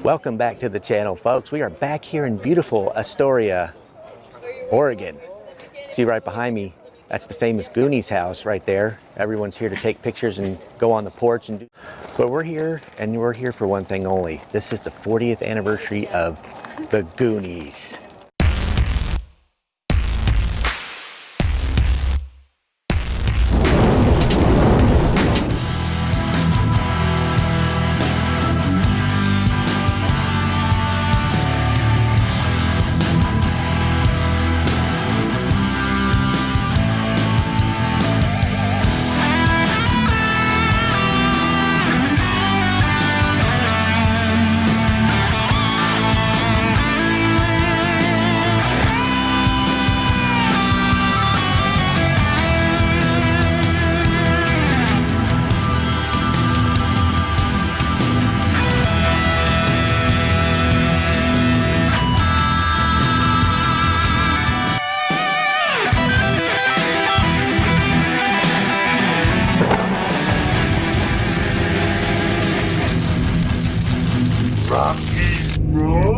Welcome back to the channel, folks. We are back here in beautiful Astoria, Oregon. See right behind me, that's the famous Goonies house right there. Everyone's here to take pictures and go on the porch and do. But we're here, and we're here for one thing only. This is the 40th anniversary of the Goonies.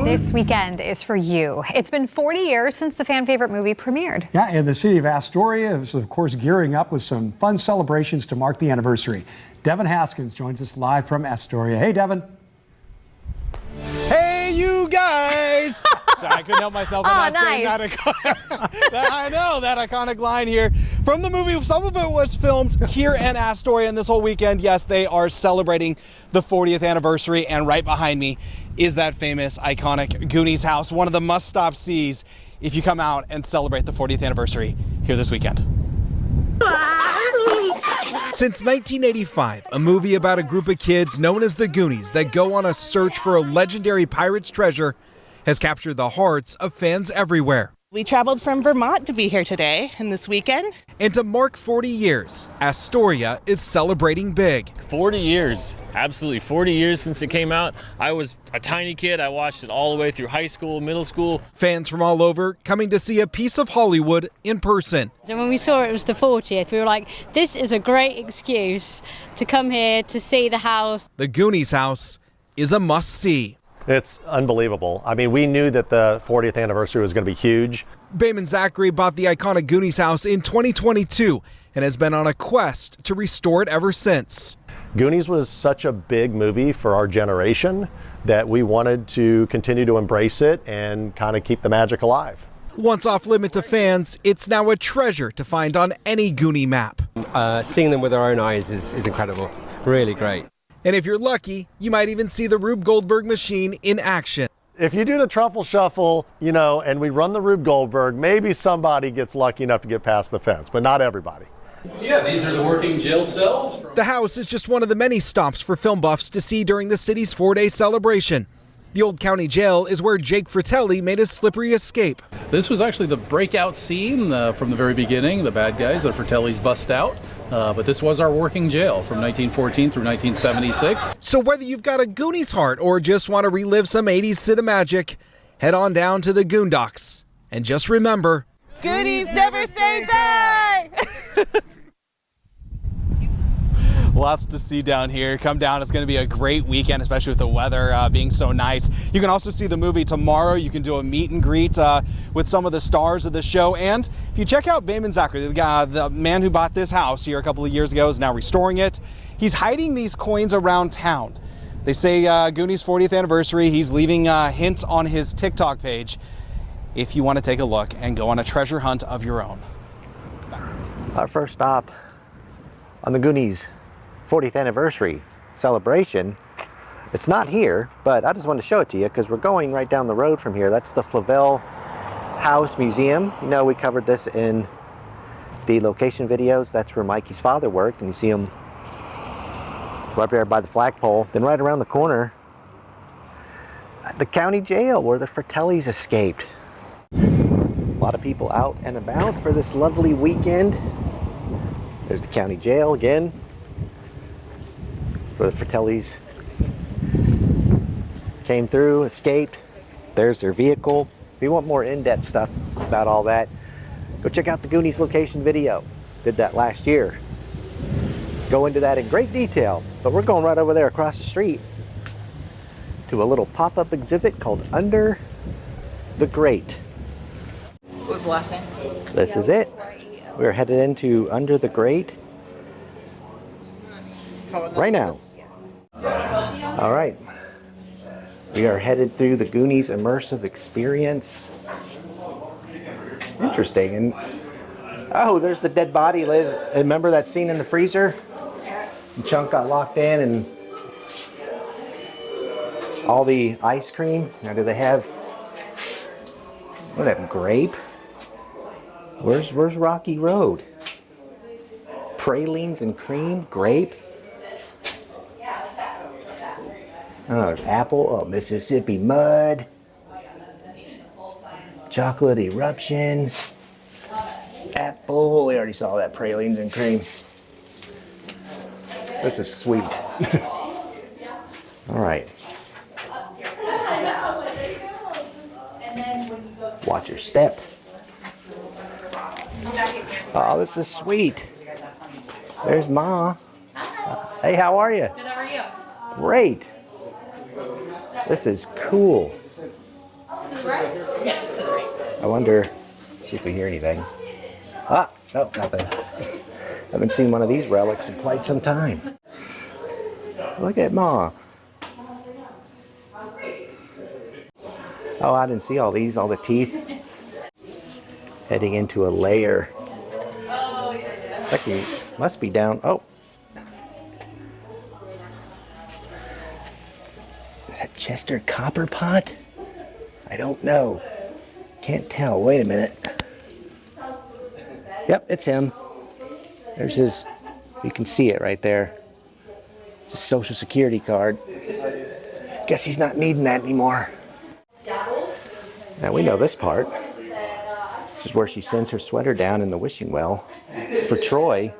This weekend is for you. It's been 40 years since the fan favorite movie premiered. Yeah, and the city of Astoria is, of course, gearing up with some fun celebrations to mark the anniversary. Devin Haskins joins us live from Astoria. Hey, Devin. Hey, you guys! Sorry, I couldn't help myself. Oh, nice. I know, that iconic line here from the movie. Some of it was filmed here in Astoria, and this whole weekend, yes, they are celebrating the 40th anniversary, and right behind me is that famous, iconic Goonies house, one of the must-stop-sees if you come out and celebrate the 40th anniversary here this weekend. Since 1985, a movie about a group of kids known as the Goonies that go on a search for a legendary pirate's treasure has captured the hearts of fans everywhere. We traveled from Vermont to be here today and this weekend. And to mark 40 years, Astoria is celebrating big. 40 years, absolutely 40 years since it came out. I was a tiny kid. I watched it all the way through high school, middle school. Fans from all over coming to see a piece of Hollywood in person. And when we saw it was the 40th, we were like, this is a great excuse to come here to see the house. The Goonies house is a must-see. It's unbelievable. I mean, we knew that the 40th anniversary was going to be huge. Bayman Zachary bought the iconic Goonies house in 2022 and has been on a quest to restore it ever since. Goonies was such a big movie for our generation that we wanted to continue to embrace it and kind of keep the magic alive. Once off limit to fans, it's now a treasure to find on any Goonie map. Seeing them with our own eyes is incredible. Really great. And if you're lucky, you might even see the Rube Goldberg machine in action. If you do the Truffle Shuffle, you know, and we run the Rube Goldberg, maybe somebody gets lucky enough to get past the fence, but not everybody. So yeah, these are the working jail cells. The house is just one of the many stops for film buffs to see during the city's 4-day celebration. The old county jail is where Jake Fratelli made his slippery escape. This was actually the breakout scene from the very beginning. The bad guys, the Fratellis, bust out. But this was our working jail from 1914 through 1976. So whether you've got a Goonies heart or just want to relive some 80s cinemagic, head on down to the Goondocks. And just remember, Goonies never say die! Lots to see down here. Come down. It's going to be a great weekend, especially with the weather being so nice. You can also see the movie tomorrow. You can do a meet and greet with some of the stars of the show. And if you check out Bayman Zachary, the man who bought this house here a couple of years ago, is now restoring it. He's hiding these coins around town. They say Goonies 40th anniversary. He's leaving hints on his TikTok page if you want to take a look and go on a treasure hunt of your own. Our first stop on the Goonies 40th anniversary celebration. It's not here, but I just wanted to show it to you because we're going right down the road from here. That's the Flavel House Museum. You know, we covered this in the location videos. That's where Mikey's father worked, and you see him right there by the flagpole. Then right around the corner, the county jail where the Fratellis escaped. A lot of people out and about for this lovely weekend. There's the county jail again, where the Fratellis came through, escaped. There's their vehicle. If you want more in-depth stuff about all that, go check out the Goonies location video. Did that last year. Go into that in great detail, but we're going right over there across the street to a little pop-up exhibit called Under the Grate. What was the last name? This is it. We're headed into Under the Grate right now. All right. We are headed through the Goonies immersive experience. Interesting. And oh, there's the dead body, Liz. Remember that scene in the freezer? And Chunk got locked in and all the ice cream. Now, do they have, what, that grape? Where's Rocky Road? Pralines and cream, grape. Oh, apple. Oh, Mississippi mud. Chocolate eruption. Apple. We already saw that. Pralines and cream. This is sweet. All right. Watch your step. Oh, this is sweet. There's Ma. Hey, how are you? Good, how are you? Great. This is cool. Yes, to the right. I wonder, see if we hear anything. Ah, no, nothing. Haven't seen one of these relics in quite some time. Look at Ma. Oh, I didn't see all these, all the teeth. Heading into a lair. Like we must be down. Oh. Is that Chester Copperpot? I don't know. Can't tell. Wait a minute. Yep, it's him. There's his, you can see it right there. It's a social security card. Guess he's not needing that anymore. Now we know this part. This is where she sends her sweater down in the wishing well for Troy.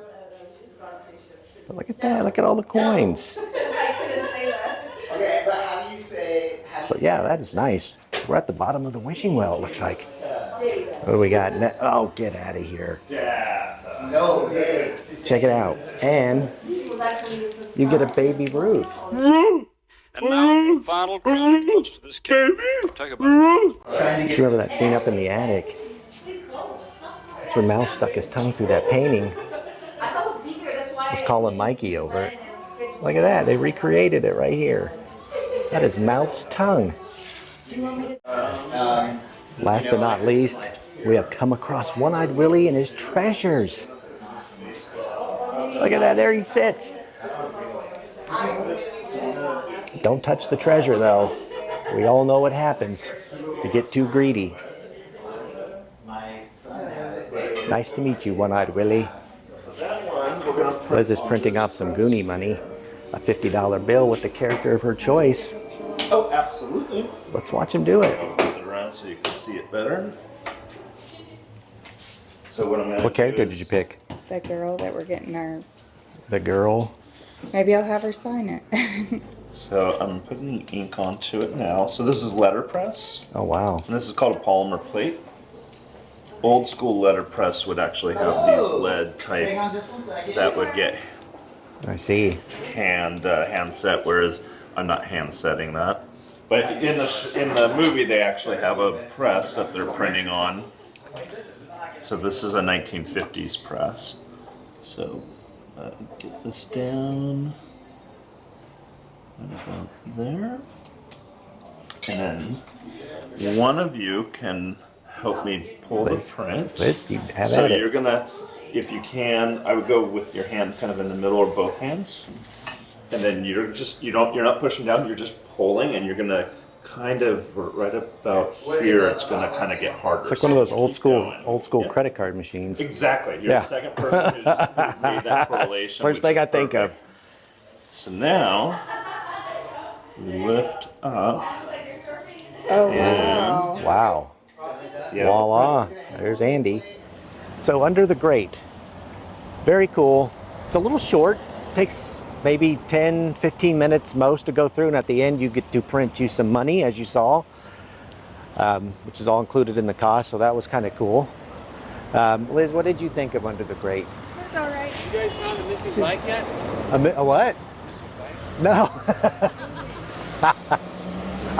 But look at that, look at all the coins. So yeah, that is nice. We're at the bottom of the wishing well, it looks like. What do we got? Oh, get out of here. Check it out. And you get a baby Ruth. And now the final close to this cake. Talk about it. Remember that scene up in the attic? That's when Mouse stuck his tongue through that painting. Was calling Mikey over it. Look at that, they recreated it right here. That is Mouth's tongue. Last but not least, we have come across One-Eyed Willie and his treasures. Look at that, there he sits. Don't touch the treasure though. We all know what happens if you get too greedy. Nice to meet you, One-Eyed Willie. Liz is printing off some Goonie money. A $50 bill with the character of her choice. Oh, absolutely. Let's watch him do it. Flip it around so you can see it better. So what I'm gonna What character do did is- you pick? The girl that we're getting our, The girl. maybe I'll have her sign it. So I'm putting ink onto it now. So this is letterpress. Oh wow. And this is called a polymer plate. Old school letterpress would actually have these lead type that would get I see. hand set, whereas I'm not hand setting that. But in the movie, they actually have a press that they're printing on. So this is a 1950s press. So get this down about there, and then one of you can help me pull the print. Liz, you have So at it. you're gonna, if you can, I would go with your hand kind of in the middle of both hands, and then you're not pushing down. You're just pulling, and you're gonna kind of right about here. It's gonna kind of get harder. It's like one of those old school credit card machines. Exactly. You're Yeah. the second person who's made that correlation. First which thing is I think of. perfect. So now we lift up. Oh, and Wow. Yeah. Voila. There's Andy. So Under the Grate. Very cool. It's a little short. Takes maybe 10, 15 minutes most to go through, and at the end you get to print you some money, as you saw, which is all included in the cost, so that was kind of cool. Liz, what did you think of Under the Grate? It's all right. You guys found a missing bike yet? A what? No.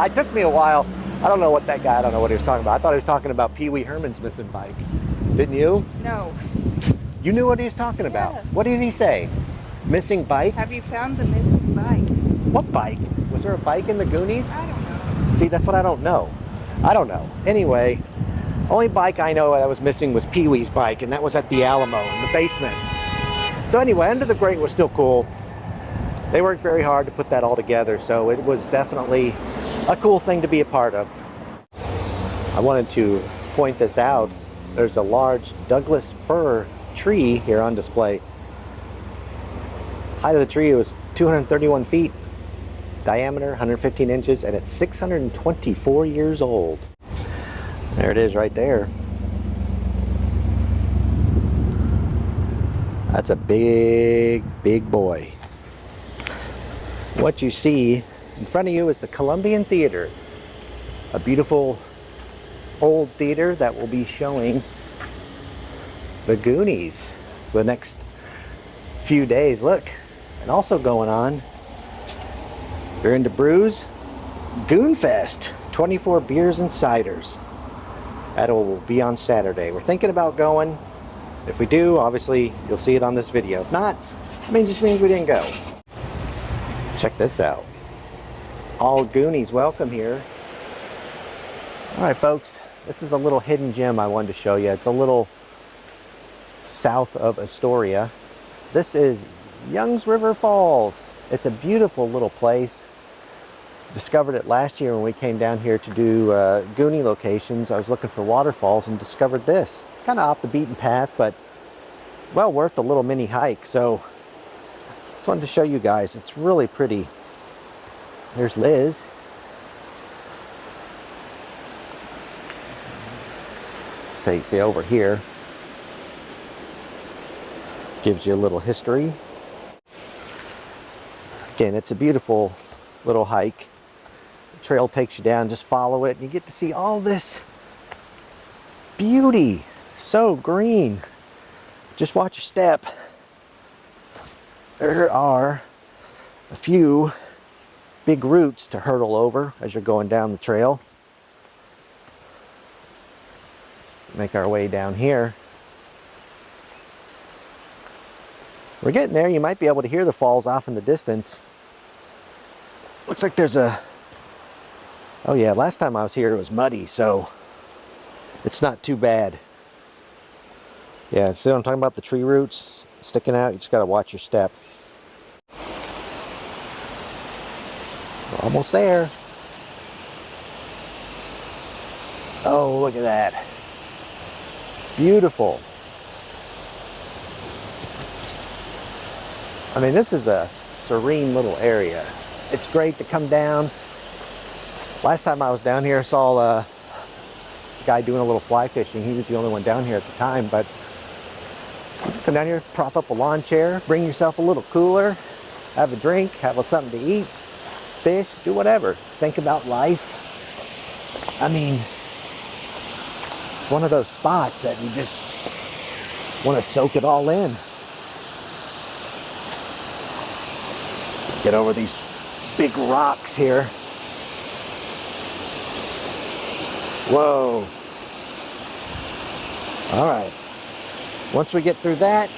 It took me a while. I don't know what that guy, I don't know what he was talking about. I thought he was talking about Pee Wee Herman's missing bike. Didn't you? No. You knew what he was talking about. Yes. What did he say? Missing bike? Have you found the missing bike? What bike? Was there a bike in the Goonies? I don't know. See, that's what I don't know. I don't know. Anyway, only bike I know that was missing was Pee Wee's bike, and that was at the Alamo in the basement. So anyway, Under the Grate was still cool. They worked very hard to put that all together, so it was definitely a cool thing to be a part of. I wanted to point this out. There's a large Douglas fir tree here on display. Height of the tree was 231 feet, diameter 115 inches, and it's 624 years old. There it is right there. That's a big, big boy. What you see in front of you is the Columbian Theater, a beautiful old theater that will be showing the Goonies the next few days. Look, and also going on, if you're into brews, Goonfest, 24 beers and ciders. That will be on Saturday. We're thinking about going. If we do, obviously you'll see it on this video. If not, I mean, it just means we didn't go. Check this out. All Goonies welcome here. All right, folks, this is a little hidden gem I wanted to show you. It's a little south of Astoria. This is Youngs River Falls. It's a beautiful little place. Discovered it last year when we came down here to do Goonie locations. I was looking for waterfalls and discovered this. It's kind of off the beaten path, but well worth the little mini hike. So just wanted to show you guys. It's really pretty. There's Liz. See over here. Gives you a little history. Again, it's a beautiful little hike. The trail takes you down, just follow it, and you get to see all this beauty. So green. Just watch your step. There are a few big roots to hurdle over as you're going down the trail. Make our way down here. We're getting there. You might be able to hear the falls off in the distance. Looks like there's a... Oh yeah, last time I was here it was muddy, so it's not too bad. Yeah, see what I'm talking about? The tree roots sticking out. You just got to watch your step. We're almost there. Oh, look at that. Beautiful. I mean, this is a serene little area. It's great to come down. Last time I was down here, I saw a guy doing a little fly fishing. He was the only one down here at the time, but come down here, prop up a lawn chair, bring yourself a little cooler, have a drink, have something to eat, fish, do whatever. Think about life. I mean, it's one of those spots that you just want to soak it all in. Get over these big rocks here. Whoa. All right. Once we get through that,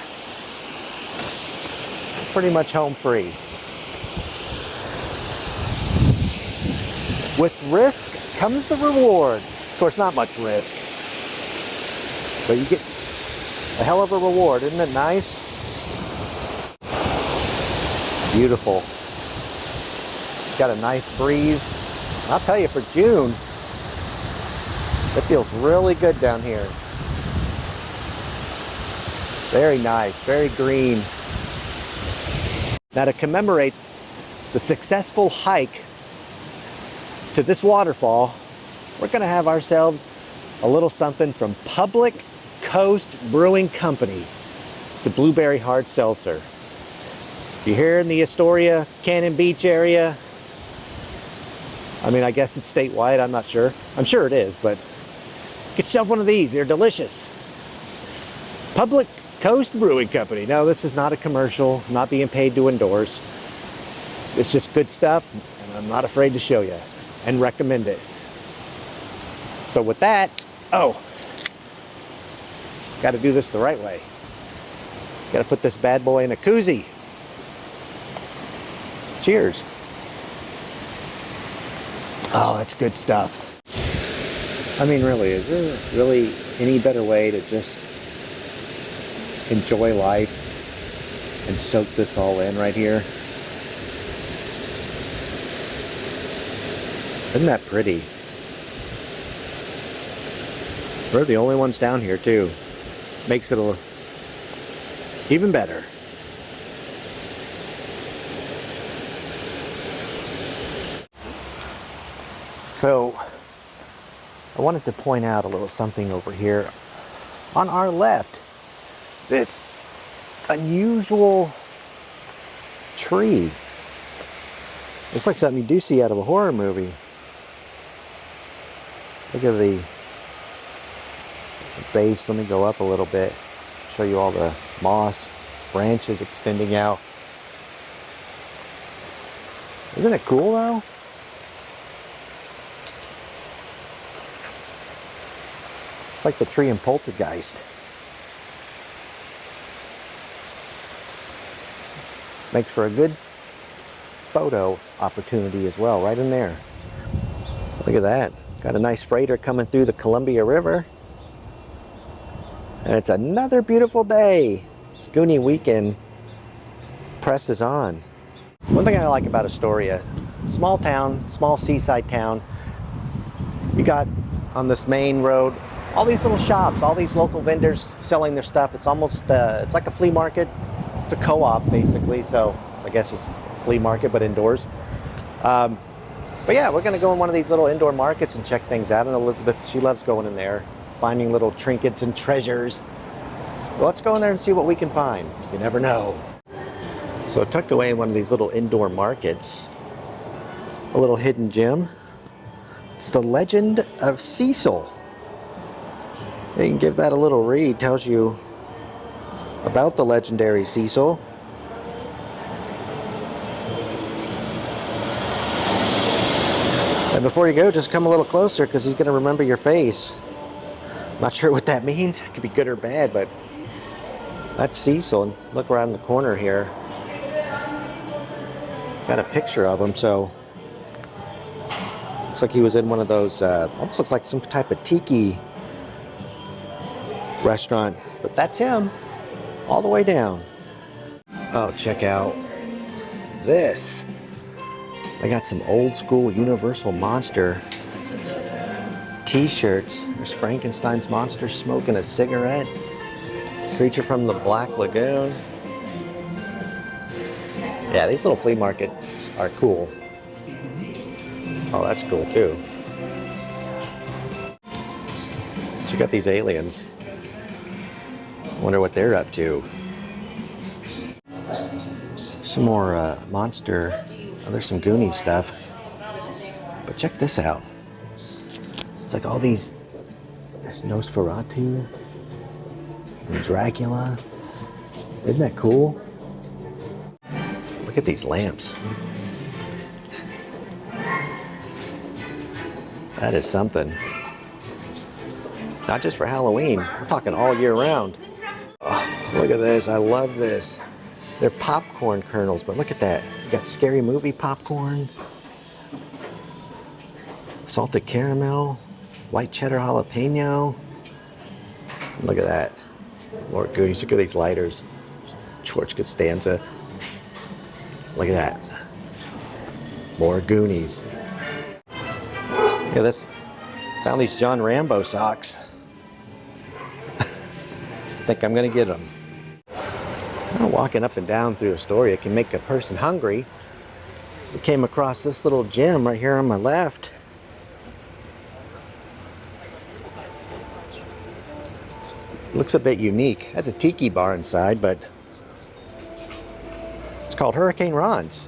we're pretty much home free. With risk comes the reward. Of course, not much risk, but you get a hell of a reward. Isn't it nice? Beautiful. Got a nice breeze. I'll tell you, for June, it feels really good down here. Very nice, very green. Now, to commemorate the successful hike to this waterfall, we're going to have ourselves a little something from Public Coast Brewing Company. It's a blueberry hard seltzer. If you're here in the Astoria, Cannon Beach area, I mean, I guess it's statewide, I'm not sure. I'm sure it is, but get yourself one of these. They're delicious. Public Coast Brewing Company. No, this is not a commercial, not being paid to endorse. It's just good stuff, and I'm not afraid to show you. and recommend it. So with that, got to do this the right way. Got to put this bad boy in a koozie. Cheers. Oh, that's good stuff. I mean, really, is there really any better way to just enjoy life and soak this all in right here? Isn't that pretty? We're the only ones down here too. Makes it even better. So I wanted to point out a little something over here. On our left, this unusual tree. Looks like something you do see out of a horror movie. Look at the base. Let me go up a little bit, show you all the moss branches extending out. Isn't it cool though? It's like the tree in Poltergeist. Makes for a good photo opportunity as well, right in there. Look at that. Got a nice freighter coming through the Columbia River. And it's another beautiful day. It's Goonie weekend. Press is on. One thing I like about Astoria, small town, small seaside town. You got on this main road all these little shops, all these local vendors selling their stuff. It's almost, it's like a flea market. It's a co-op basically, so I guess it's a flea market but indoors. But yeah, we're gonna go in one of these little indoor markets and check things out. And Elizabeth, she loves going in there, finding little trinkets and treasures. Well, let's go in there and see what we can find. You never know. So tucked away in one of these little indoor markets, a little hidden gem. It's the Legend of Cecil. You can give that a little read. Tells you about the legendary Cecil. And before you go, just come a little closer because he's going to remember your face. Not sure what that means. It could be good or bad, but that's Cecil. And look around the corner here. Got a picture of him, so looks like he was in one of those, almost looks like some type of tiki restaurant, but that's him all the way down. Oh, check out this. I got some old school Universal Monster t-shirts. There's Frankenstein's monster smoking a cigarette. Creature from the Black Lagoon. Yeah, these little flea markets are cool. Oh, that's cool too. Check out these aliens. Wonder what they're up to. Some more monster. Oh, there's some Goonies stuff. But check this out. It's like all these. There's Nosferatu and Dracula. Isn't that cool? Look at these lamps. That is something. Not just for Halloween. We're talking all year round. Oh, look at this. I love this. They're popcorn kernels, but look at that. You got Scary Movie popcorn, salted caramel, white cheddar jalapeno. Look at that. More Goonies. Look at these lighters. George Costanza. Look at that. More Goonies. Look at this. Found these John Rambo socks. I think I'm gonna get them. Walking up and down through Astoria can make a person hungry. We came across this little gem right here on my left. It looks a bit unique. It has a tiki bar inside, but it's called Hurricane Ron's.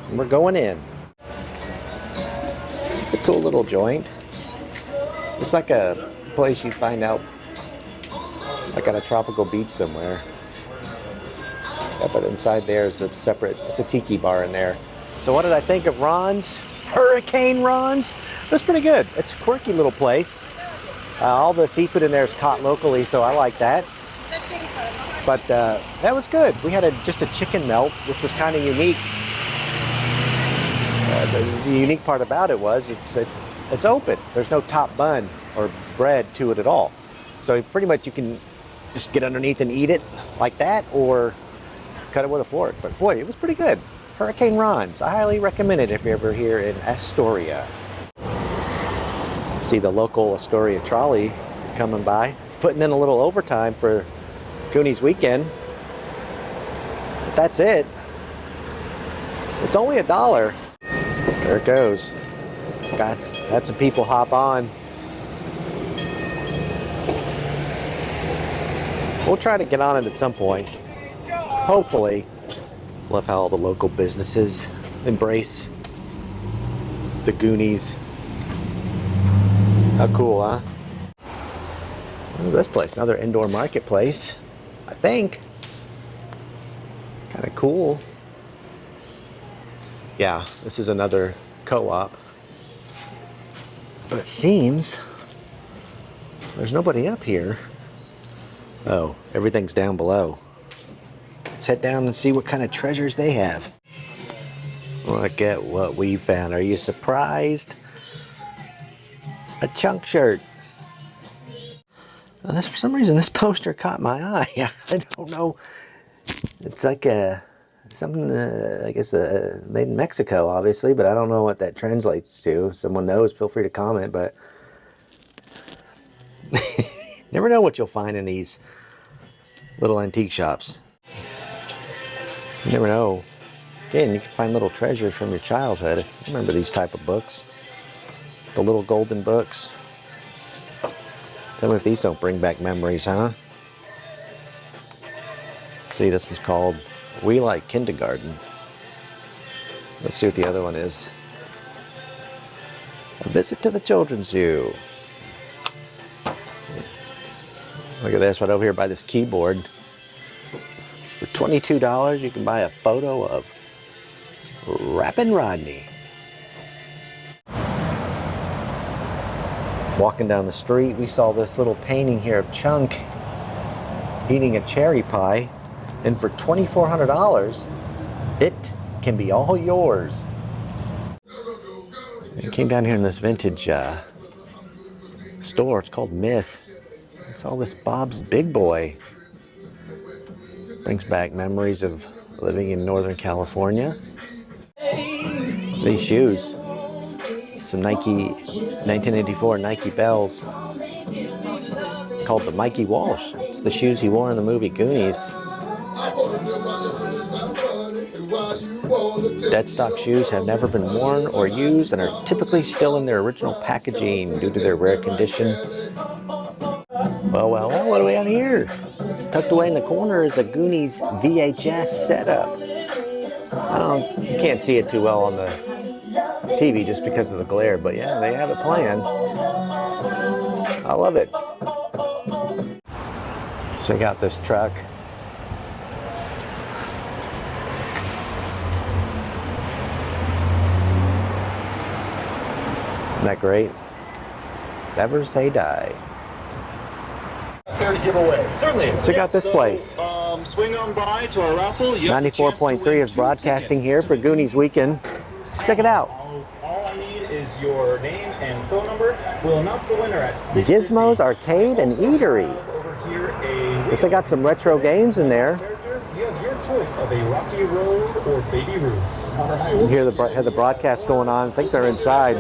And we're going in. It's a cool little joint. Looks like a place you find out like on a tropical beach somewhere. Yeah, but inside there is a separate, it's a tiki bar in there. So what did I think of Ron's? Hurricane Ron's. It was pretty good. It's a quirky little place. All the seafood in there is caught locally, so I like that. But that was good. We had just a chicken melt, which was kind of unique. The unique part about it was it's open. There's no top bun or bread to it at all. So pretty much you can just get underneath and eat it like that, or cut it with a fork. But boy, it was pretty good. Hurricane Ron's. I highly recommend it if you're ever here in Astoria. See the local Astoria Trolley coming by. It's putting in a little overtime for Goonies weekend. But that's it. It's only $1. There it goes. Got some people hop on. We'll try to get on it at some point. Hopefully. Love how all the local businesses embrace the Goonies. How cool, huh? Look at this place, another indoor marketplace, I think. Kind of cool. Yeah, this is another co-op. But it seems there's nobody up here. Oh, everything's down below. Let's head down and see what kind of treasures they have. Look at what we found. Are you surprised? A chunk shirt. Now, for some reason, this poster caught my eye. I don't know. It's like something, I guess, made in Mexico, obviously, but I don't know what that translates to. If someone knows, feel free to comment, but never know what you'll find in these little antique shops. You never know. Again, you can find little treasures from your childhood. I remember these type of books. The little golden books. Tell me if these don't bring back memories, huh? See, this one's called We Like Kindergarten. Let's see what the other one is. A Visit to the Children's Zoo. Look at this right over here by this keyboard. For $22, you can buy a photo of Rappin' Rodney. Walking down the street, we saw this little painting here of Chunk eating a cherry pie, and for $2,400, it can be all yours. I came down here in this vintage store. It's called Myth. I saw this Bob's Big Boy. Brings back memories of living in Northern California. These shoes. Some Nike 1984 Nike Bells called the Mikey Walsh. It's the shoes he wore in the movie Goonies. Dead stock shoes have never been worn or used and are typically still in their original packaging due to their rare condition. Well, what do we have here? Tucked away in the corner is a Goonies VHS setup. You can't see it too well on the TV just because of the glare, but yeah, they have it playing. I love it. Check out this truck. Isn't that great? Never say die. There to give away. Certainly. Check out this place. Swing on by to our raffle. 94.3 is broadcasting here for Goonies Weekend. Check it out. All I need is your name and phone number. We'll announce the winner at 6:15. Gizmos Arcade and Eatery. Over here, Guess they got some retro games in there. you have your choice of a Rocky Road or Baby Ruth. All right. You hear the broadcast going on. I think they're inside.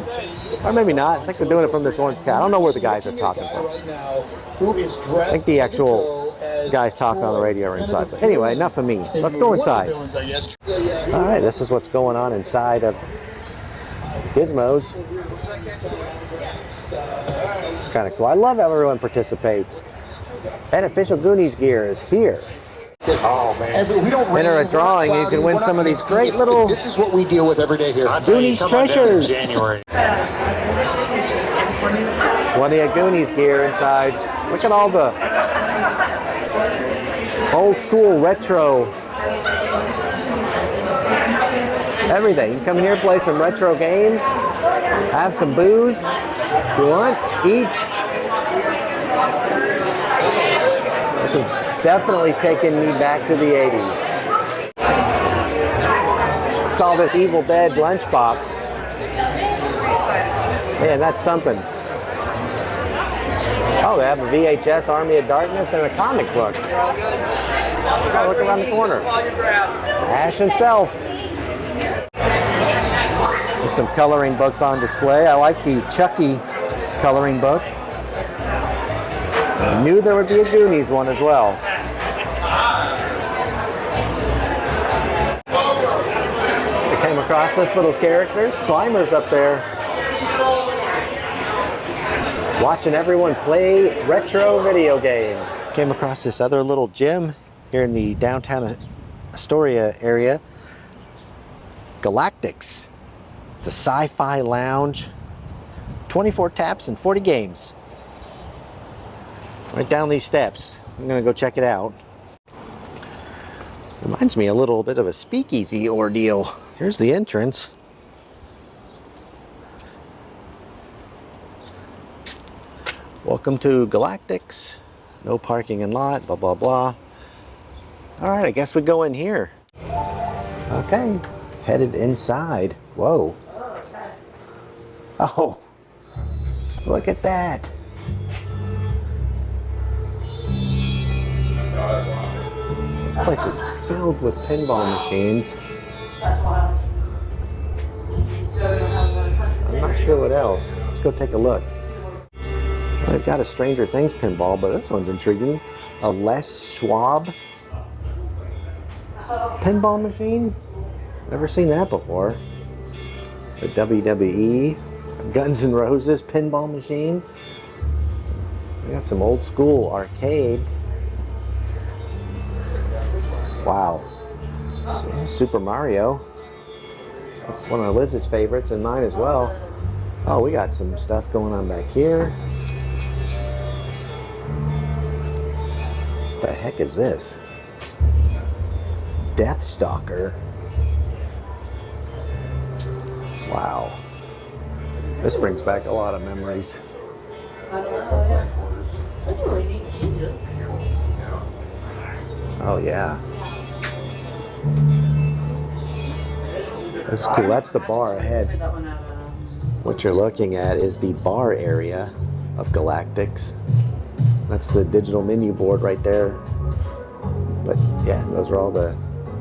Or maybe not. I think they're doing it from this orange cat. I don't know where the guys are talking from. I think the actual guys talking on the radio are inside. But anyway, enough of me. Let's go inside. All right, this is what's going on inside of Gizmos. It's kind of cool. I love how everyone participates. And official Goonies gear is here. Enter a drawing, you can win some of these great little This is what we deal with every day here. Goonies treasures. Plenty of Goonies gear inside. Look at all the old school retro Everything. You can come in here, play some retro games, have some booze if you want, eat. This is definitely taking me back to the 80s. Saw this Evil Dead lunchbox. Man, that's something. Oh, they have a VHS Army of Darkness and a comic book. Oh, look around the corner. Ash himself. There's some coloring books on display. I like the Chucky coloring book. I knew there would be a Goonies one as well. I came across this little character. Slimer's up there, watching everyone play retro video games. Came across this other little gym here in the downtown Astoria area. Galactics. It's a sci-fi lounge. 24 taps and 40 games. Right down these steps. I'm gonna go check it out. Reminds me a little bit of a speakeasy ordeal. Here's the entrance. Welcome to Galactics. No parking in lot, blah, blah, blah. All right, I guess we go in here. Okay, headed inside. Whoa. Oh, look at that. This place is filled with pinball machines. I'm not sure what else. Let's go take a look. They've got a Stranger Things pinball, but this one's intriguing. A Les Schwab pinball machine. Never seen that before. The WWE Guns N' Roses pinball machine. We got some old school arcade. Wow. Super Mario. That's one of Liz's favorites and mine as well. Oh, we got some stuff going on back here. What the heck is this? Death Stalker. Wow. This brings back a lot of memories. Oh yeah. That's cool. That's the bar ahead. What you're looking at is the bar area of Galactics. That's the digital menu board right there. But yeah, those are all the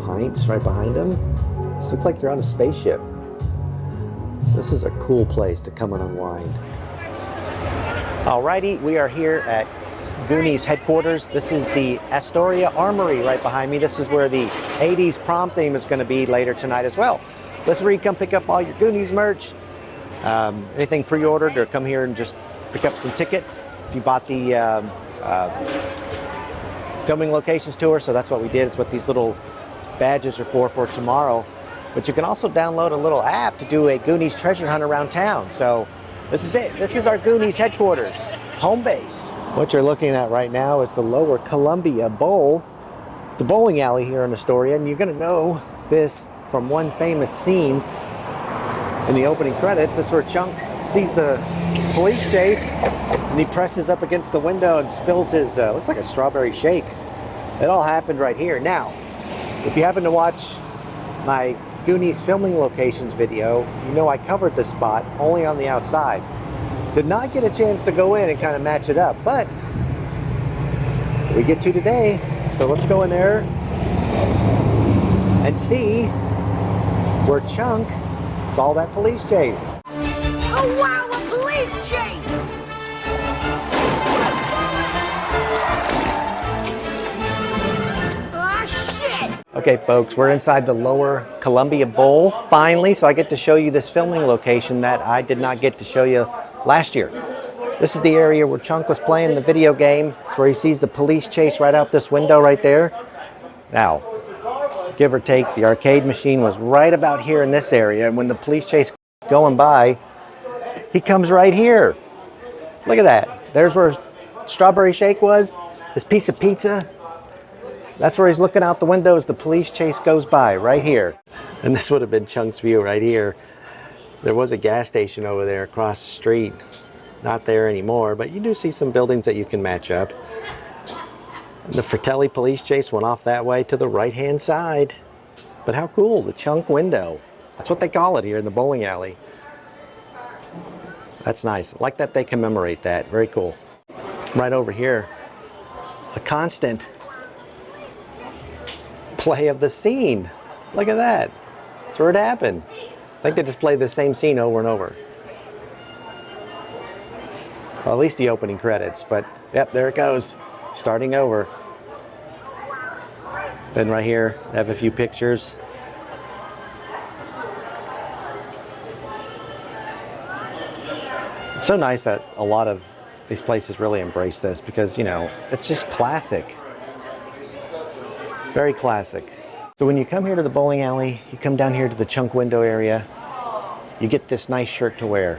pints right behind them. This looks like you're on a spaceship. This is a cool place to come and unwind. Alrighty, we are here at Goonies headquarters. This is the Astoria Armory right behind me. This is where the 80s prom theme is going to be later tonight as well. Listen, where you come pick up all your Goonies merch. Anything pre-ordered, or come here and just pick up some tickets. If you bought the filming locations tour, so that's what we did. It's what these little badges are for tomorrow. But you can also download a little app to do a Goonies treasure hunt around town. So this is it. This is our Goonies headquarters, home base. What you're looking at right now is the Lower Columbia Bowl. It's the bowling alley here in Astoria, and you're going to know this from one famous scene in the opening credits. This is where Chunk sees the police chase, and he presses up against the window and spills his, looks like a strawberry shake. It all happened right here. Now, if you happen to watch my Goonies filming locations video, you know I covered this spot only on the outside. Did not get a chance to go in and kind of match it up, but we get to today. So let's go in there and see where Chunk saw that police chase. Oh wow, a police chase! Okay folks, we're inside the Lower Columbia Bowl finally, so I get to show you this filming location that I did not get to show you last year. This is the area where Chunk was playing the video game. It's where he sees the police chase right out this window right there. Now, give or take, the arcade machine was right about here in this area, and when the police chase going by, he comes right here. Look at that. There's where Strawberry Shake was, this piece of pizza. That's where he's looking out the window as the police chase goes by, right here. And this would have been Chunk's view right here. There was a gas station over there across the street. Not there anymore, but you do see some buildings that you can match up. The Fratelli police chase went off that way to the right-hand side. But how cool, the Chunk window. That's what they call it here in the bowling alley. That's nice. I like that they commemorate that. Very cool. Right over here, a constant play of the scene. Look at that. That's where it happened. I think they just play the same scene over and over. Well, at least the opening credits, but yep, there it goes. Starting over. Then right here, I have a few pictures. It's so nice that a lot of these places really embrace this because, you know, it's just classic. Very classic. So when you come here to the bowling alley, you come down here to the Chunk window area, you get this nice shirt to wear.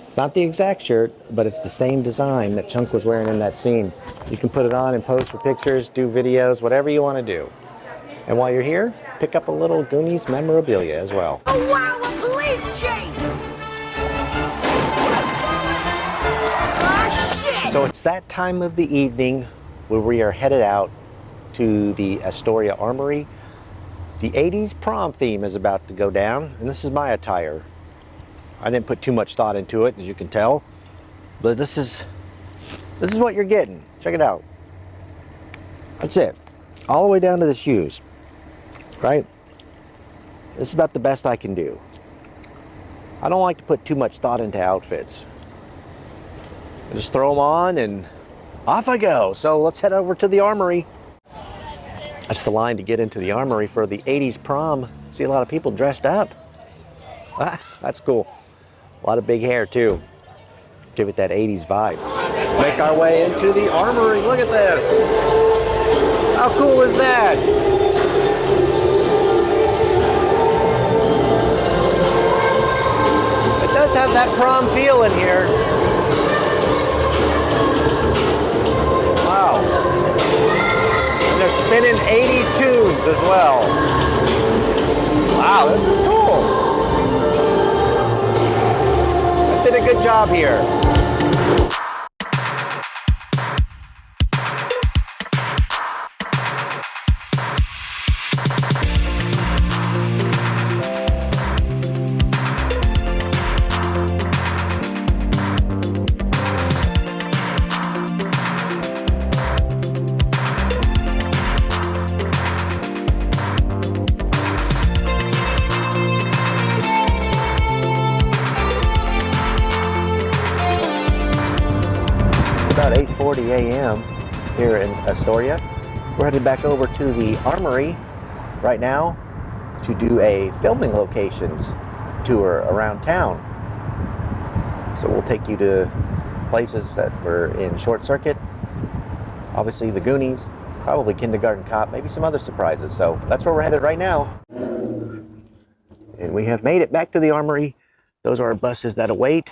It's not the exact shirt, but it's the same design that Chunk was wearing in that scene. You can put it on and pose for pictures, do videos, whatever you want to do. And while you're here, pick up a little Goonies memorabilia as well. Oh wow, a police chase! Oh shit! So it's that time of the evening where we are headed out to the Astoria Armory. The 80s prom theme is about to go down, and this is my attire. I didn't put too much thought into it, as you can tell, but this is what you're getting. Check it out. That's it. All the way down to the shoes, right? This is about the best I can do. I don't like to put too much thought into outfits. I just throw them on and off I go. So let's head over to the Armory. That's the line to get into the Armory for the 80s prom. See a lot of people dressed up. Ah, that's cool. A lot of big hair too. Give it that 80s vibe. Make our way into the Armory. Look at this. How cool is that? It does have that prom feel in here. Wow. And they're spinning 80s tunes as well. Wow, this is cool. They did a good job here. About 8:40 a.m. here in Astoria. We're headed back over to the Armory right now to do a filming locations tour around town. So we'll take you to places that were in short circuit. Obviously the Goonies, probably Kindergarten Cop, maybe some other surprises. So that's where we're headed right now. And we have made it back to the Armory. Those are our buses that await.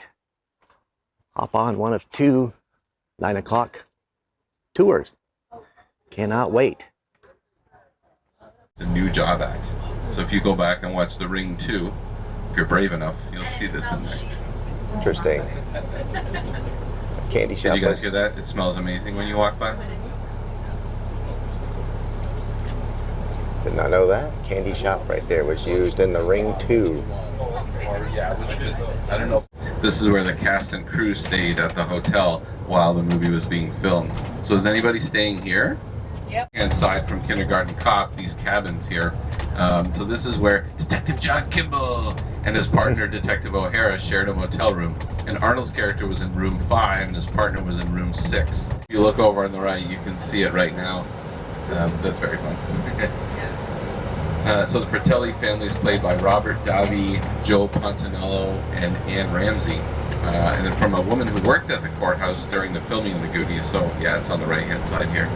Hop on one of two 9 o'clock tours. Cannot wait. It's a new job act. So if you go back and watch The Ring 2, if you're brave enough, you'll see this in there. Interesting. Candy shop. Did you guys hear that? It smells amazing when you walk by. Did not know that. Candy shop right there was used in The Ring 2. I don't know. This is where the cast and crew stayed at the hotel while the movie was being filmed. So is anybody staying here? Yep. And aside from Kindergarten Cop, these cabins here. So this is where Detective John Kimball and his partner Detective O'Hara shared a motel room. And Arnold's character was in room 5 and his partner was in room 6. If you look over on the right, you can see it right now. That's very fun. So the Fratelli family is played by Robert Davi, Joe Pontanello, and Ann Ramsey. And then from a woman who worked at the courthouse during the filming of the Goonies. So yeah, it's on the right-hand side here.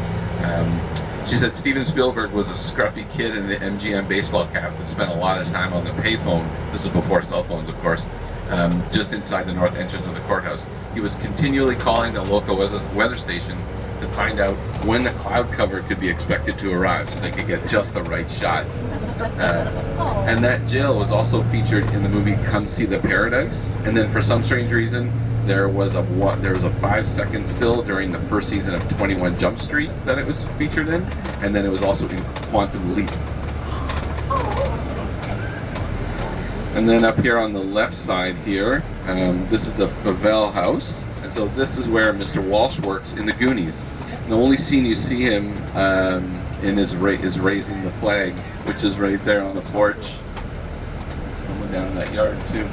She said Steven Spielberg was a scruffy kid in the MGM baseball cap that spent a lot of time on the payphone. This is before cell phones, of course. Just inside the north entrance of the courthouse. He was continually calling the local weather station to to find out when the cloud cover could be expected to arrive so they could get just the right shot. And that jail was also featured in the movie Come See the Paradise. And then for some strange reason, there was a 5-second still during the first season of 21 Jump Street that it was featured in, and then it was also in Quantum Leap. And then up here on the left side here, this is the Favell house, and so this is where Mr. Walsh works in the Goonies. And the only scene you see him in is raising the flag, which is right there on the porch. Someone down in that yard too.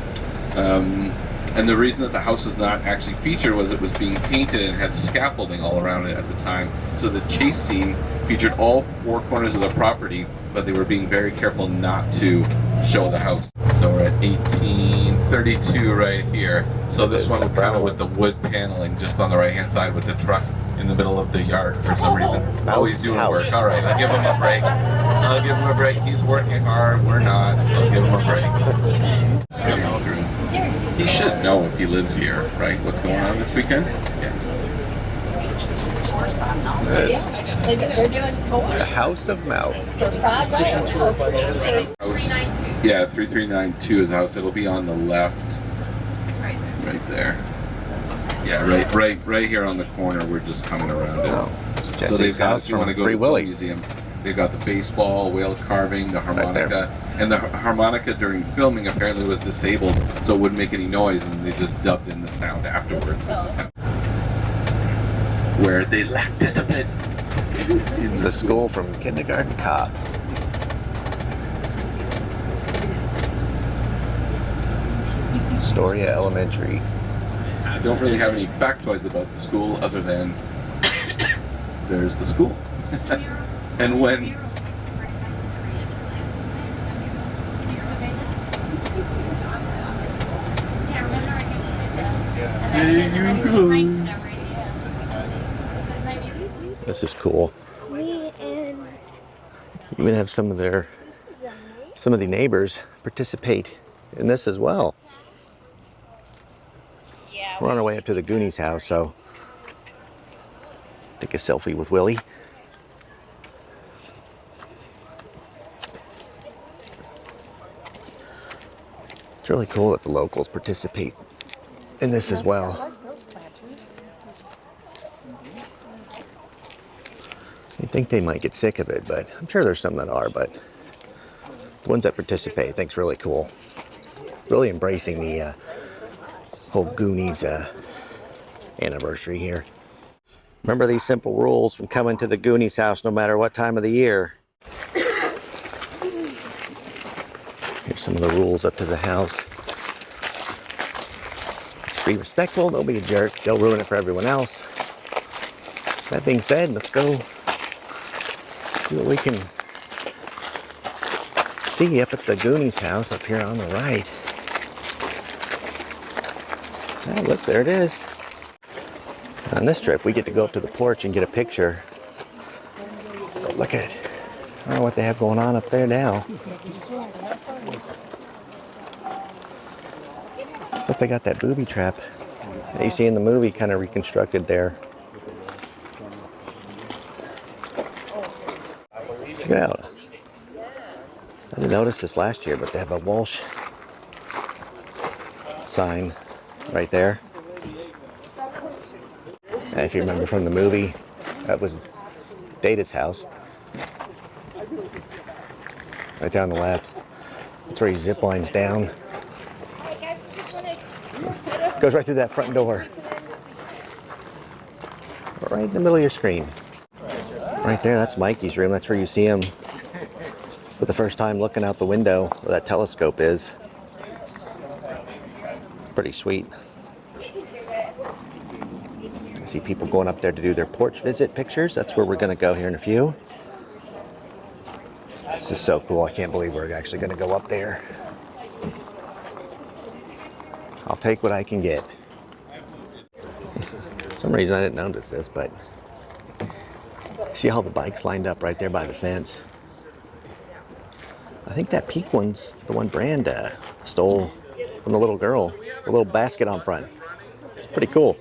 And the reason that the house is not actually featured was it was being painted and had scaffolding all around it at the time. So the chase scene featured all 4 corners of the property, but they were being very careful not to show the house. So we're at 1832 right here. So this one kind of with the wood paneling just on the right hand side with the truck in the middle of the yard for some reason. Always doing work. All right, I'll give him a break. I'll give him a break. He's working hard. We're not. I'll give him a break. He should know if he lives here, right? What's going on this weekend? Yeah. The House of Mouth. Yeah, 3392 is the house. It'll be on the left. Right there. Yeah, right here on the corner. We're just coming around it. Jesse's So they've got, house if you want to from go Free to the Willy. museum, they've got the baseball, whale carving, the harmonica, and the harmonica during filming apparently was disabled, so it wouldn't make any noise, and they just dubbed in the sound afterwards, which is kind of where they lack discipline. It's the school from Kindergarten Cop. Astoria Elementary. I don't really have any factoids about the school other than there's the school. And when This is cool. You even have some of the neighbors participate in this as well. We're on our way up to the Goonies house, so take a selfie with Willie. It's really cool that the locals participate in this as well. You'd think they might get sick of it, but I'm sure there's some that are, but the ones that participate, I think is really cool. Really embracing the whole Goonies anniversary here. Remember these simple rules when coming to the Goonies house no matter what time of the year. Here's some of the rules up to the house. Just be respectful, don't be a jerk, don't ruin it for everyone else. That being said, let's go see what we can see up at the Goonies house up here on the right. Oh, look, there it is. On this trip, we get to go up to the porch and get a picture. Oh, look at it. I don't know what they have going on up there now. Looks like they got that booby trap that you see in the movie kind of reconstructed there. Check it out. I didn't notice this last year, but they have a Walsh sign right there. And if you remember from the movie, that was Data's house. Right down the left. That's where he zip lines down. Goes right through that front door. Right in the middle of your screen. Right there, that's Mikey's room. That's where you see him for the first time looking out the window where that telescope is. Pretty sweet. I see people going up there to do their porch visit pictures. That's where we're going to go here in a few. This is so cool. I can't believe we're actually going to go up there. I'll take what I can get. For some reason I didn't notice this, but see all the bikes lined up right there by the fence. I think that pink one's the one Brand stole from the little girl. The little basket on front. It's pretty cool.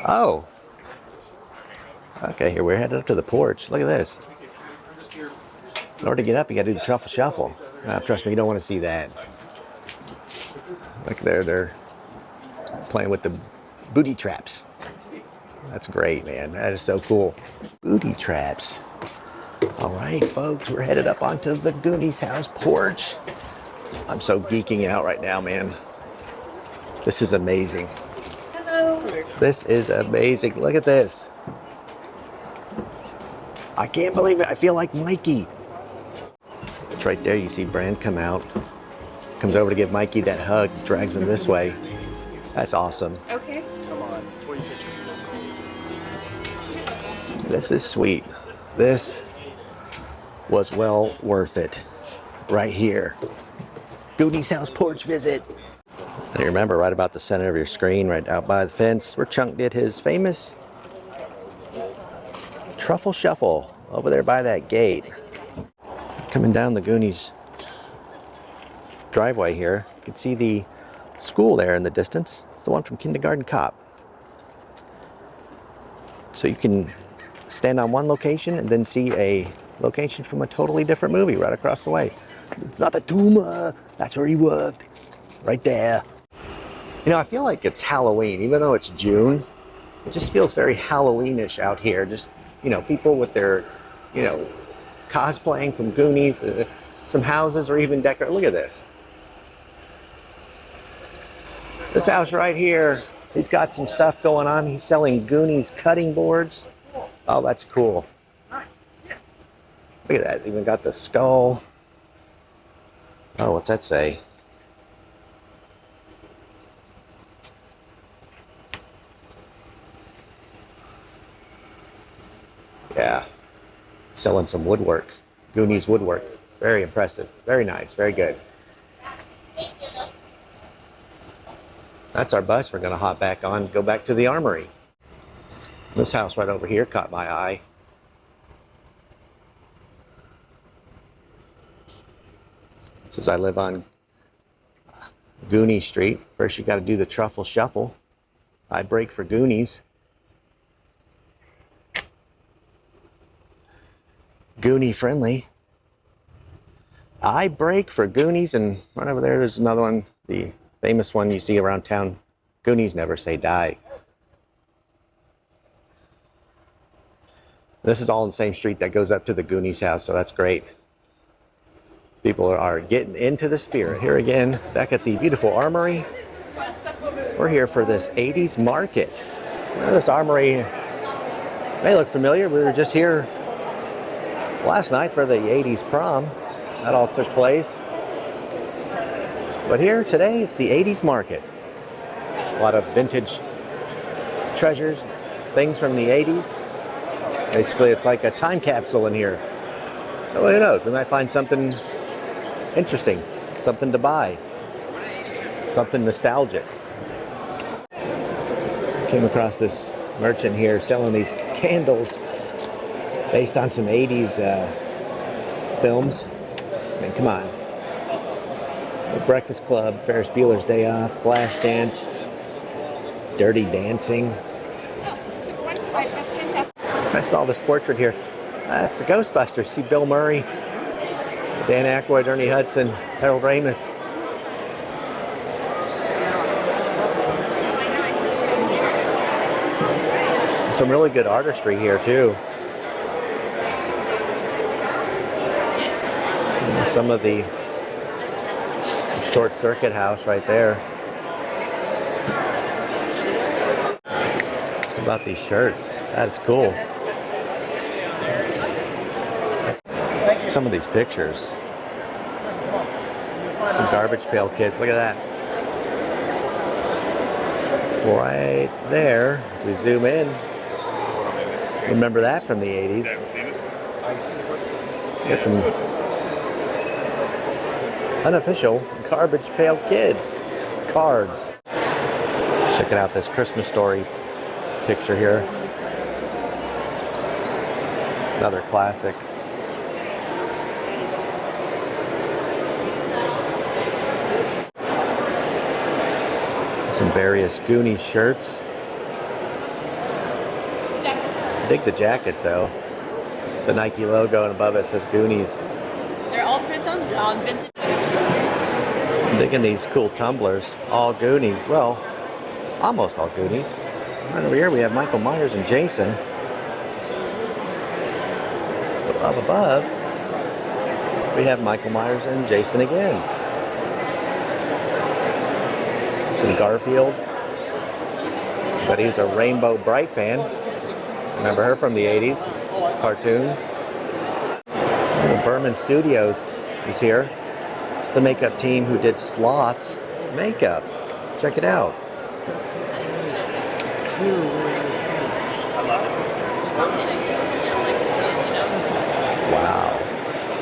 Oh. Okay, here we're headed up to the porch. Look at this. In order to get up, you got to do the Truffle Shuffle. Trust me, you don't want to see that. Look there, they're playing with the booty traps. That's great, man. That is so cool. Booty traps. All right, folks, we're headed up onto the Goonies House porch. I'm so geeking out right now, man. This is amazing. Hello. This is amazing. Look at this. I can't believe it. I feel like Mikey. It's right there. You see Brand come out. Comes over to give Mikey that hug. Drags him this way. That's awesome. Okay. Come on. This is sweet. This was well worth it. Right here. Goonies House porch visit. And you remember right about the center of your screen, right out by the fence, where Chunk did his famous Truffle Shuffle over there by that gate. Coming down the Goonies driveway here, you can see the school there in the distance. It's the one from Kindergarten Cop. So you can stand on one location and then see a location from a totally different movie right across the way. It's not the tumor. That's where he worked. Right there. You know, I feel like it's Halloween, even though it's June. It just feels very Halloweenish out here. Just, you know, people with their, you know, cosplaying from Goonies. Some houses are even decorated. Look at this. This house right here, he's got some stuff going on. He's selling Goonies cutting boards. Oh, that's cool. Look at that. It's even got the skull. Oh, what's that say? Yeah. Selling some woodwork. Goonies woodwork. Very impressive. Very nice. Very good. That's our bus we're going to hop back on, go back to the armory. This house right over here caught my eye. It says I live on Goonie Street. First you got to do the Truffle Shuffle. I break for Goonies. Goonie friendly. I break for Goonies, and right over there's another one, the famous one you see around town. Goonies never say die. This is all in the same street that goes up to the Goonies house, so that's great. People are getting into the spirit. Here again, back at the beautiful armory. We're here for this 80s market. Now, this armory may look familiar. We were just here last night for the 80s prom. That all took place. But here today, it's the 80s market. A lot of vintage treasures, things from the 80s. Basically, it's like a time capsule in here. So who knows, we might find something interesting, something to buy, something nostalgic. Came across this merchant here selling these candles based on some 80s films. I mean, come on. The Breakfast Club, Ferris Bueller's Day Off, Flashdance, Dirty Dancing. One swipe, that's fantastic. I saw this portrait here. That's the Ghostbusters. See Bill Murray, Dan Aykroyd, Ernie Hudson, Harold Ramis. Some really good artistry here too. Some of the Short Circuit House right there. How about these shirts? That is cool. Some of these pictures. Some Garbage Pail Kids. Look at that. Right there, as we zoom in. Remember that from the 80s. Get some unofficial Garbage Pail Kids cards. Check it out, this Christmas Story picture here. Another classic. Some various Goonies shirts. Dig the jackets though. The Nike logo and above it says Goonies. They're all printed on vintage. I'm digging these cool tumblers. All Goonies. Well, almost all Goonies. Right over here we have Michael Myers and Jason. Up above, we have Michael Myers and Jason again. Some Garfield. But he's a Rainbow Bright fan. Remember her from the 80s cartoon. Berman Studios is here. It's the makeup team who did Sloth's makeup. Check it out. Wow.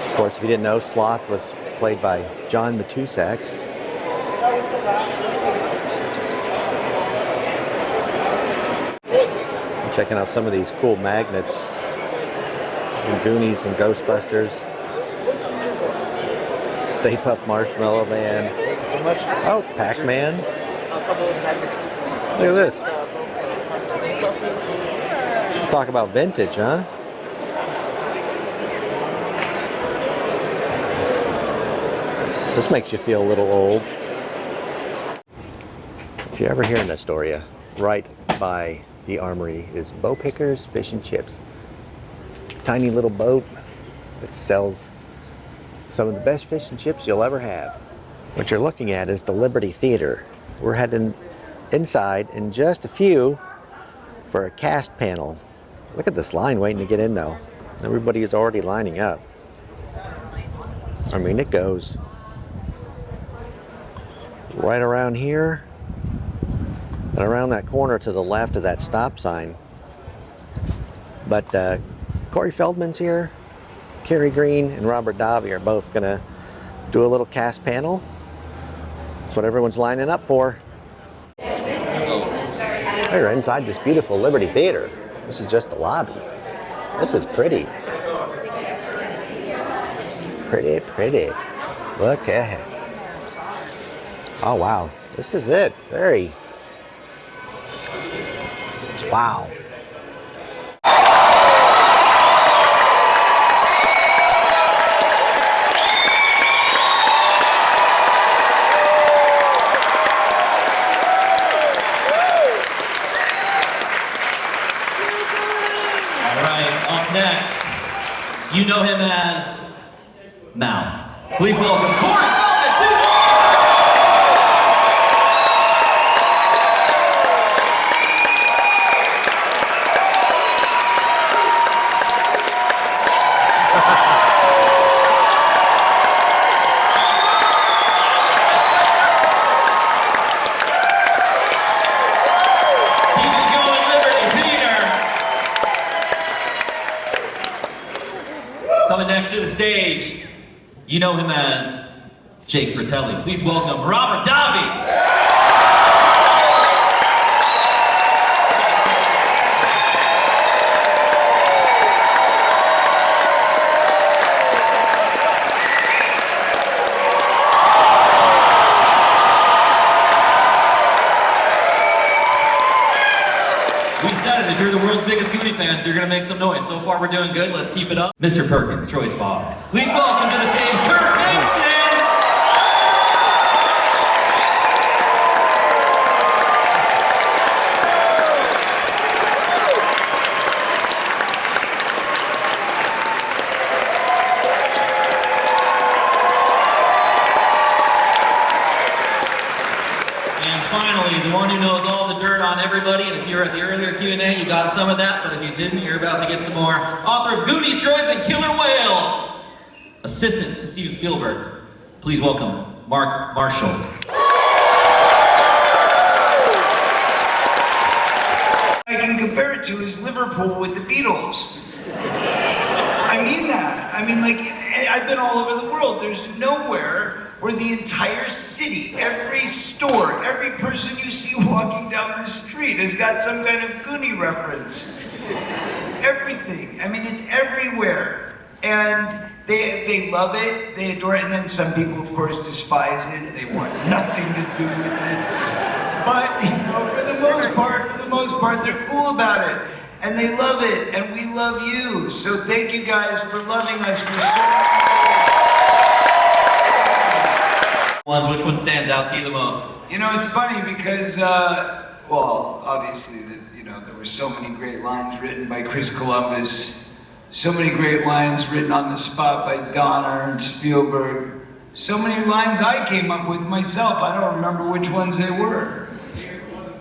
Of course, if you didn't know, Sloth was played by John Matuszak. Checking out some of these cool magnets. Some Goonies and Ghostbusters. Stay Puft Marshmallow Man. Oh, Pac-Man. Look at this. Talk about vintage, huh? This makes you feel a little old. If you're ever here in Astoria, right by the armory is Bo Picker's Fish and Chips. Tiny little boat that sells some of the best fish and chips you'll ever have. What you're looking at is the Liberty Theater. We're heading inside in just a few for a cast panel. Look at this line waiting to get in though. Everybody is already lining up. I mean, it goes right around here and around that corner to the left of that stop sign. But Corey Feldman's here. Kerry Green and Robert Davi are both gonna do a little cast panel. That's what everyone's lining up for. We're inside this beautiful Liberty Theater. This is just the lobby. This is pretty. Pretty, pretty. Look at it. Oh wow, this is it. Very. Wow. Next, you know him as Mouth. Please welcome Corey Feldman to Coming next to the stage, you know him as Jake Fratelli. Please welcome Robert Davi. If you're the world's biggest Goonie fans, you're going to make some noise. So far, we're doing good. Let's keep it up. Mr. Perkins, Troy's father. Please welcome to the stage, Kurt Meixsell. And finally, the one who knows all the dirt on everybody, and if you were at the earlier Q&A, you got some of that, but if you didn't, you're about to get some more. Author of Goonies, Droids, and Killer Whales, assistant to Steve Spielberg. Please welcome Mark Marshall. I can compare it to is Liverpool with the Beatles. I mean that. I mean, like, I've been all over the world. There's nowhere where the entire city, every store, every person you see walking down the street has got some kind of Goonie reference. Everything. I mean, it's everywhere. And they love it, they adore it, and then some people, of course, despise it. They want nothing to do with it. But, you know, for the most part, they're cool about it. and they love it, and we love you. So thank you guys for loving us for so Which one stands out to you the most? You know, it's funny because, well, obviously, there were so many great lines written by Chris Columbus, so many great lines written on the spot by Donner and Spielberg, so many lines I came up with myself. I don't remember which ones they were.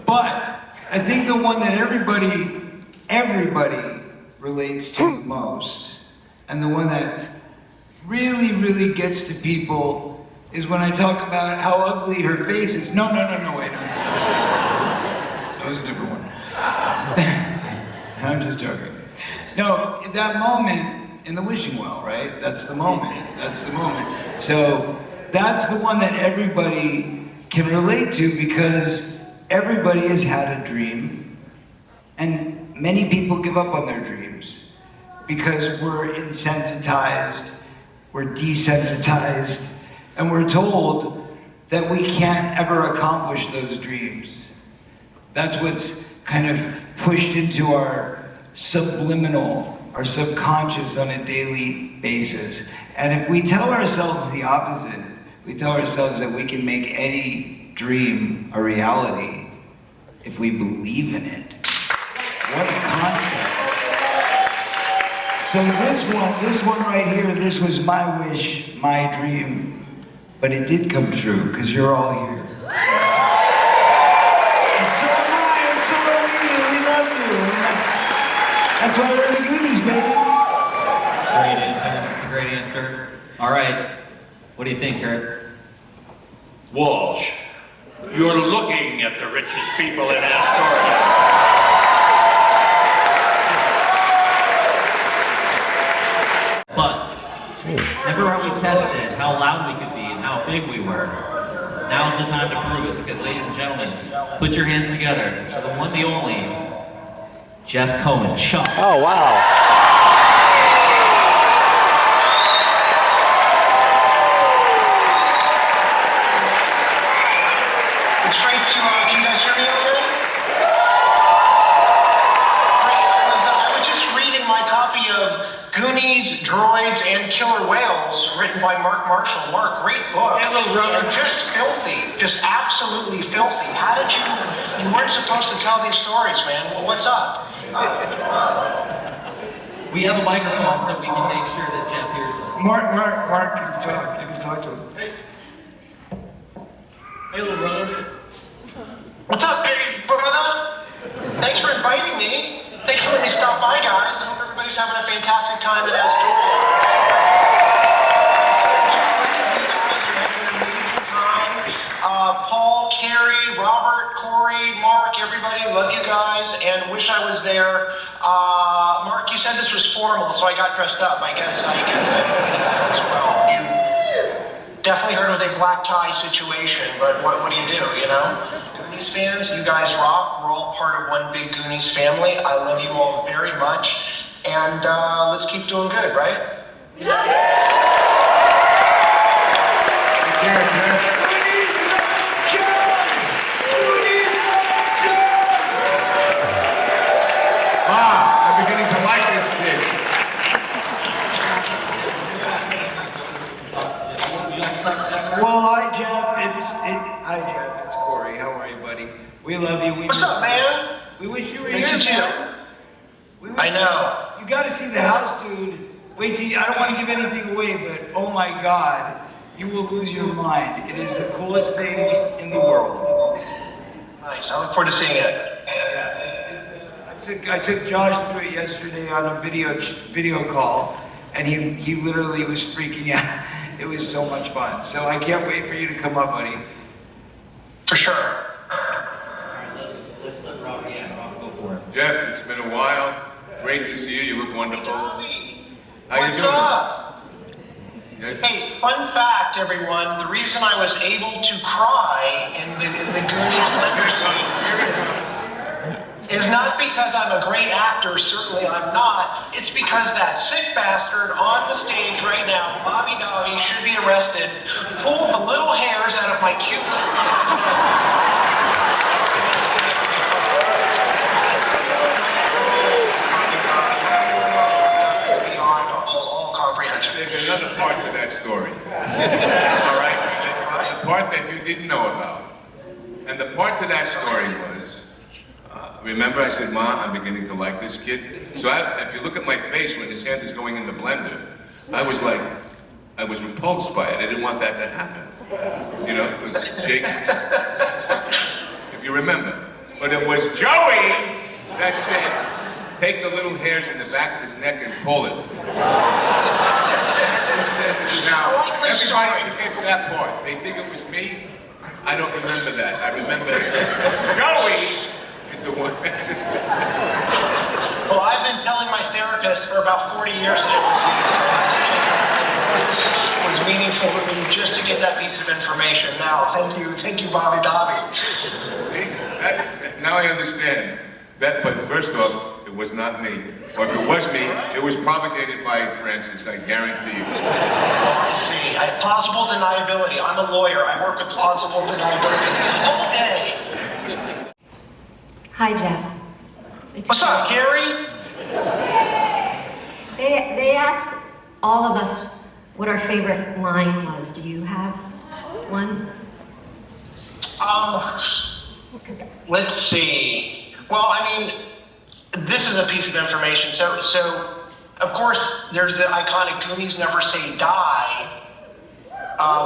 But I think the one that everybody relates to the most, and the one that really gets to people is when I talk about how ugly her face is. No, wait, no. That was a different one. I'm just joking. No, that moment in the wishing well, right? That's the moment. So that's the one that everybody can relate to because everybody has had a dream, and many people give up on their dreams because we're insensitized, we're desensitized, and we're told that we can't ever accomplish those dreams. That's what's kind of pushed into our subliminal, our subconscious on a daily basis. And if we tell ourselves the opposite, we tell ourselves that we can make any dream a reality if we believe in it. What a concept. So this one right here, this was my wish, my dream, but it did come true because you're all here. And so am I, and so are we, and we love you. And that's why we're the Goonies, baby. Great answer. That's a great answer. All right. What do you think, Kurt? Walsh, you're looking at the richest people in Astoria. But remember how we tested how loud we could be and how big we were? Now's the time to prove it because, ladies and gentlemen, put your hands together for the one, the only, Jeff Cohen. Chuck. Oh, wow. It's great to, can you guys hear me okay? Great, I was just reading my copy of Goonies, Droids, and Killer Whales, written by Mark Marshall. Mark, great book. And just filthy, just absolutely filthy. How did you weren't supposed to tell these stories, man. Well, what's up? We have a microphone so we can make sure that Jeff hears us. Mark you can talk to him. Hey, little brother. What's up, big brother? Thanks for inviting me. Thanks for letting me stop by, guys. I hope everybody's having a fantastic time in Astoria. Paul, Carrie, Robert, Corey, Mark, everybody, love you guys, and wish I was there. Mark, you said this was formal, so I got dressed up. I guess as well. You definitely heard of a black tie situation, but what do you do, you know? Goonies fans, you guys rock. We're all part of one big Goonies family. I love you all very much, and let's keep doing good, right? I'm beginning to like this kid. Well, hi Jeff, it's Corey. How are you, buddy? We love you. What's up, man? We wish you were Nice here, to meet you. man. I know. You gotta see the house, dude. Wait till I don't want to give anything away, but oh my God, you will lose your mind. It is the coolest thing in the world. Nice. I look forward to seeing it. I took Josh through it yesterday on a video call, and he literally was freaking out. It was so much fun. So I can't wait for you to come up, buddy. For sure. Let's let Rob go for it. Jeff, it's been a while. Great to see you. You look wonderful. How you What's doing? up? Hey, fun fact, everyone. The reason I was able to cry in the Goonies blender scene is not because I'm a great actor, certainly I'm not. It's because that sick bastard on the stage right now, Bobby Dobby, should be arrested, pulled the little hairs out of my cute story. All right? The part that you didn't know about. And the part to that story was, remember I said, Ma, I'm beginning to like this kid? So if you look at my face when his hand is going in the blender, I was repulsed by it. I didn't want that to happen. You know, it was Jake, if you remember. But it was Joey that said, take the little hairs in the back of his neck and pull it. That's what he said to me. Now, everybody forgets that part. They think it was me. I don't remember that. I remember Joey is the one. Well, I've been telling my therapist for about 40 years that it was meaningful to me just to get that piece of information. Now, thank you, Bobby. See, now I understand. But first off, it was not me. Or if it was me, it was propagated by Francis, I guarantee you. I see. Plausible deniability. I'm a lawyer. I work with plausible deniability all day. Hi, Jeff. What's up, Gary? They asked all of us what our favorite line was. Do you have one? Let's see. Well, I mean, this is a piece of information. So of course, there's the iconic Goonies Never Say Die,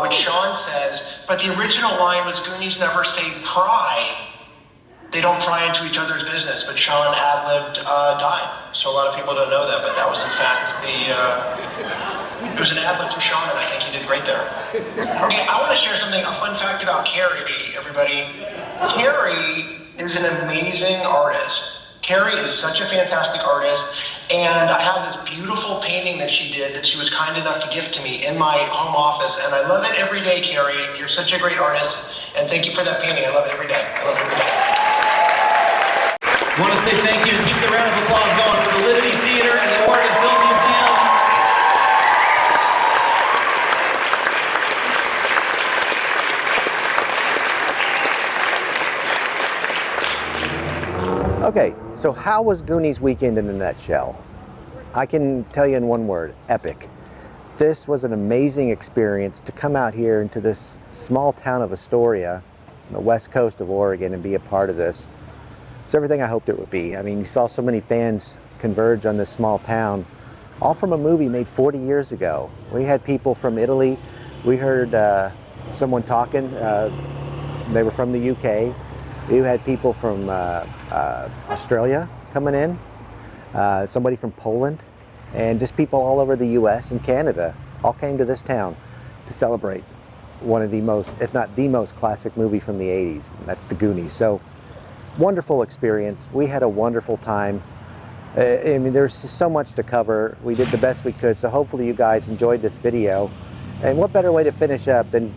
which Sean says, but the original line was Goonies Never Say Pry. They don't pry into each other's business, but Sean ad-libbed die. So a lot of people don't know that, but that was in fact it was an ad-lib from Sean, and I think he did great there. Okay, I want to share something, a fun fact about Carrie, everybody. Carrie is an amazing artist. Carrie is such a fantastic artist, and I have this beautiful painting that she did that she was kind enough to gift to me in my home office, and I love it every day, Carrie. You're such a great artist, and thank you for that painting. I love it every day. I love it every day. I want to say thank you and keep the round of applause going for the Liberty Theater and the Oregon Film Museum. Okay, so how was Goonies weekend in a nutshell? I can tell you in one word, epic. This was an amazing experience to come out here into this small town of Astoria, on the west coast of Oregon, and be a part of this. It's everything I hoped it would be. I mean, you saw so many fans converge on this small town, all from a movie made 40 years ago. We had people from Italy. We heard someone talking. They were from the UK. We had people from Australia coming in, somebody from Poland, and just people all over the US and Canada all came to this town to celebrate one of the most, if not the most classic movie from the 80s, and that's the Goonies. So, wonderful experience. We had a wonderful time. I mean, there's so much to cover. We did the best we could, so hopefully you guys enjoyed this video. And what better way to finish up than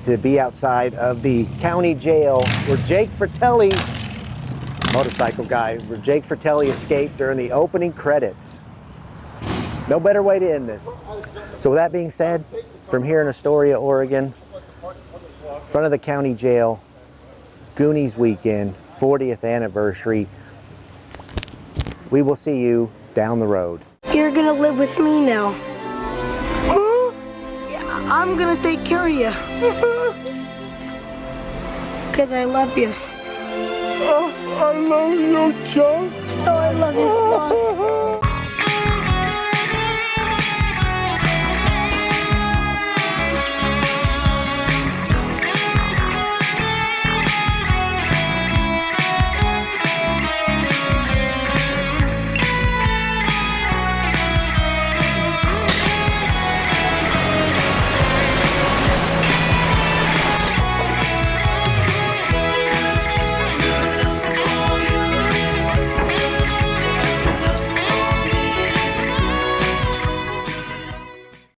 to be outside of the county jail where Jake Fratelli, motorcycle guy, where Jake Fratelli escaped during the opening credits. No better way to end this. So with that being said, from here in Astoria, Oregon, in front of the county jail, Goonies weekend, 40th anniversary. We will see you down the road. You're gonna live with me now. Yeah, I'm gonna take care of you. Because I love you. Oh, I love you, Chuck. Oh, I love you, Son.